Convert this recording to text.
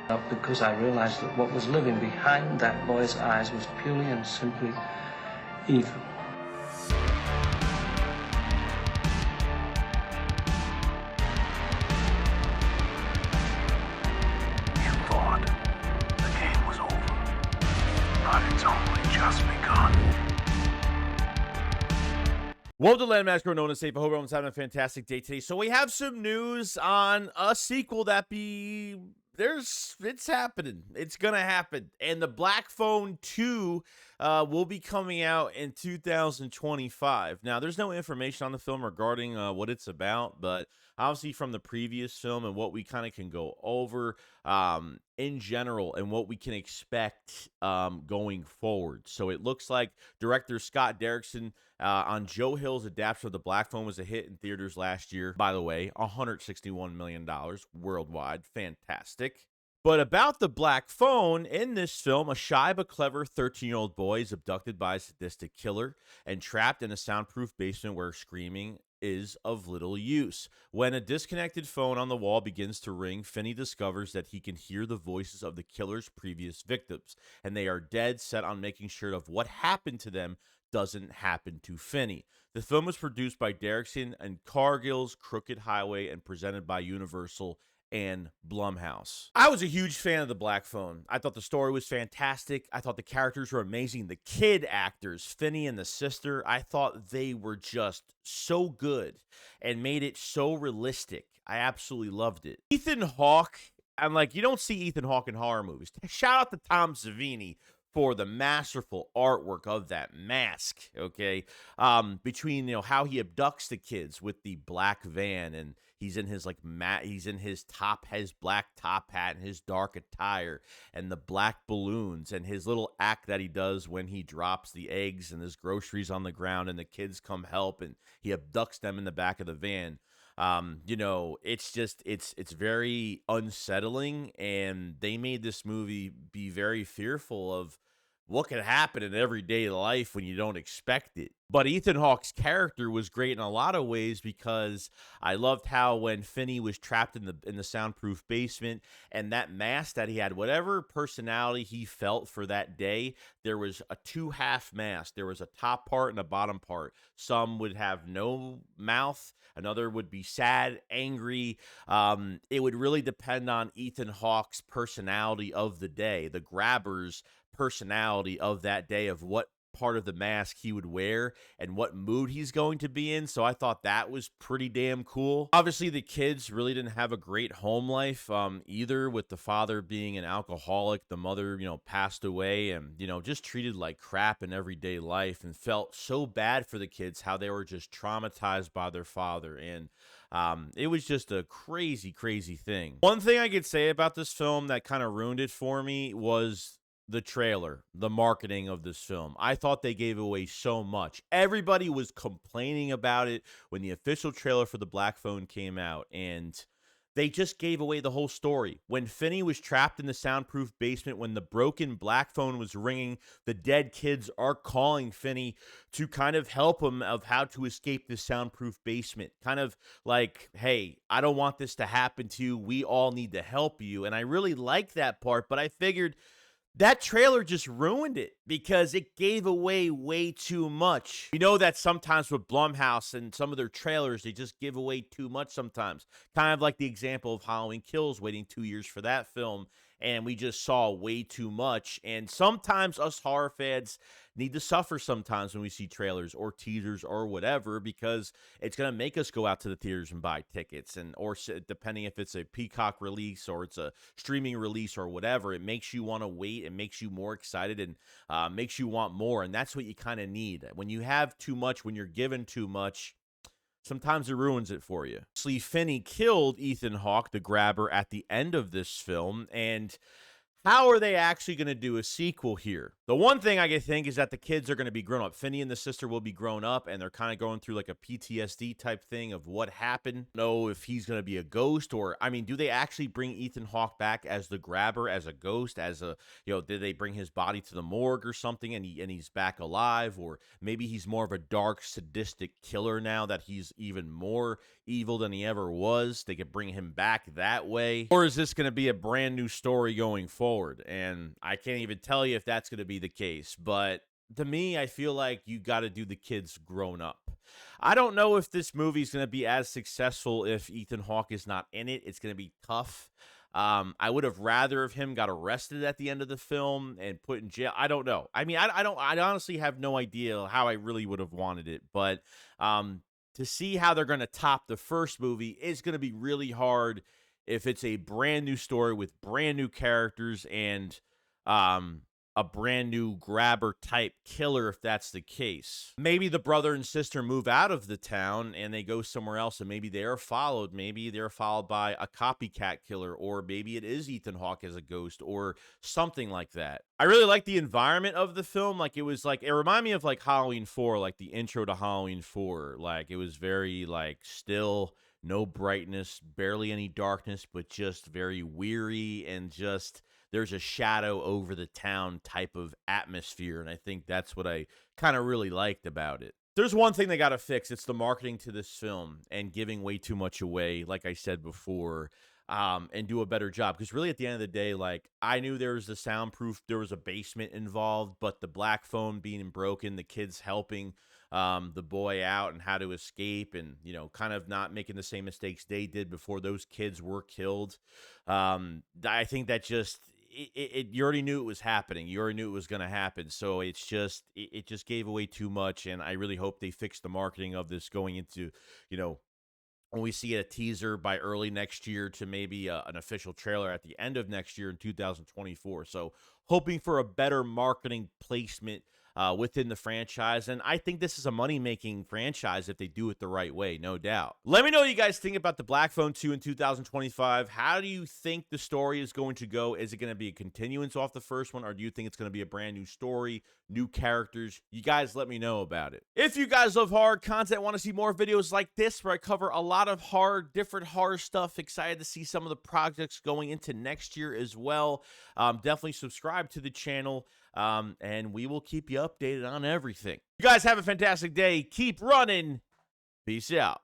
Because I realized that what was living behind that boy's eyes was purely and simply evil. You thought the game was over, but it's only just begun. Welcome to Land Massacre, known as Safe. I hope everyone's having a fantastic day today. So we have some news on a sequel it's happening. It's gonna happen. And the Black Phone 2 will be coming out in 2025. Now, there's no information on the film regarding what it's about, but obviously from the previous film and what we kind of can go over in general and what we can expect going forward. So it looks like director Scott Derrickson on Joe Hill's adaptation of The Black Phone was a hit in theaters last year. By the way, $161 million worldwide. Fantastic. But about The Black Phone, in this film, a shy but clever 13-year-old boy is abducted by a sadistic killer and trapped in a soundproof basement where screaming is of little use. When a disconnected phone on the wall begins to ring, Finney discovers that he can hear the voices of the killer's previous victims, and they are dead set on making sure of what happened to them doesn't happen to Finney. The film was produced by Derrickson and Cargill's Crooked Highway and presented by Universal and Blumhouse. I was a huge fan of The Black Phone. I thought the story was fantastic. I thought the characters were amazing. The kid actors, Finney and the sister, I thought they were just so good and made it so realistic. I absolutely loved it. Ethan Hawke, I'm like, you don't see Ethan Hawke in horror movies. Shout out to Tom Savini for the masterful artwork of that mask, okay? Between, how he abducts the kids with the black van, and he's in his his black top hat and his dark attire and the black balloons and his little act that he does when he drops the eggs and his groceries on the ground and the kids come help and he abducts them in the back of the van. It's very unsettling, and they made this movie be very fearful of what could happen in everyday life when you don't expect it. But Ethan Hawke's character was great in a lot of ways because I loved how when Finney was trapped in the soundproof basement and that mask that he had, whatever personality he felt for that day, there was a two-half mask. There was a top part and a bottom part. Some would have no mouth. Another would be sad, angry. It would really depend on Ethan Hawke's personality of the day, the grabber's personality of that day, of what part of the mask he would wear and what mood he's going to be in. So I thought that was pretty damn cool. Obviously, the kids really didn't have a great home life either, with the father being an alcoholic. The mother, passed away and, just treated like crap in everyday life, and felt so bad for the kids, how they were just traumatized by their father. And it was just a crazy, crazy thing. One thing I could say about this film that kind of ruined it for me was the trailer, the marketing of this film. I thought they gave away so much. Everybody was complaining about it when the official trailer for The Black Phone came out, and they just gave away the whole story. When Finney was trapped in the soundproof basement, when the broken black phone was ringing, the dead kids are calling Finney to kind of help him of how to escape the soundproof basement. Kind of like, hey, I don't want this to happen to you. We all need to help you. And I really liked that part, but I figured that trailer just ruined it because it gave away way too much. You know that sometimes with Blumhouse and some of their trailers, they just give away too much sometimes. Kind of like the example of Halloween Kills, waiting 2 years for that film, and we just saw way too much. And sometimes us horror fans need to suffer sometimes when we see trailers or teasers or whatever, because it's going to make us go out to the theaters and buy tickets, and or depending if it's a Peacock release or it's a streaming release or whatever, it makes you want to wait. It makes you more excited and makes you want more. And that's what you kind of need. When you have too much, when you're given too much, sometimes it ruins it for you. Finney killed Ethan Hawke, the grabber, at the end of this film, and how are they actually going to do a sequel here? The one thing I can think is that the kids are going to be grown up. Finney and the sister will be grown up, and they're kind of going through like a PTSD type thing of what happened. Know if he's going to be a ghost, or I mean, do they actually bring Ethan Hawke back as the grabber, as a ghost, as a, did they bring his body to the morgue or something, and he's back alive, or maybe he's more of a dark, sadistic killer now that he's even more evil than he ever was. They could bring him back that way, or is this going to be a brand new story going forward? And I can't even tell you if that's going to be the case, but to me, I feel like you got to do the kids grown up. I don't know if this movie is going to be as successful if Ethan Hawke is not in it. It's going to be tough. I would have rather if him got arrested at the end of the film and put in jail. I don't know. I mean, I honestly have no idea how I really would have wanted it, but to see how they're going to top the first movie is going to be really hard if it's a brand new story with brand new characters and a brand new grabber type killer, if that's the case. Maybe the brother and sister move out of the town and they go somewhere else, and maybe they are followed. Maybe they're followed by a copycat killer, or maybe it is Ethan Hawke as a ghost or something like that. I really like the environment of the film. Like, it reminded me of like Halloween 4, like the intro to Halloween 4. Like, it was very like still, no brightness, barely any darkness, but just very weary, and just there's a shadow over the town type of atmosphere. And I think that's what I kind of really liked about it. There's one thing they got to fix. It's the marketing to this film and giving way too much away, like I said before, and do a better job. Because really, at the end of the day, like, I knew there was the soundproof, there was a basement involved, but the black phone being broken, the kids helping the boy out and how to escape, and kind of not making the same mistakes they did before those kids were killed. I think that just you already knew it was happening. You already knew it was going to happen. So it just gave away too much. And I really hope they fix the marketing of this going into, when we see a teaser by early next year to maybe an official trailer at the end of next year in 2024. So hoping for a better marketing placement within the franchise. And I think this is a money-making franchise if they do it the right way, no doubt. Let me know what you guys think about the Black Phone 2 in 2025. How do you think the story is going to go? Is it going to be a continuance off the first one, or do you think it's going to be a brand new story, new characters? You guys let me know about it. If you guys love horror content, want to see more videos like this where I cover a lot of different horror stuff, excited to see some of the projects going into next year as well, definitely subscribe to the channel. And we will keep you updated on everything. You guys have a fantastic day. Keep running. Peace out.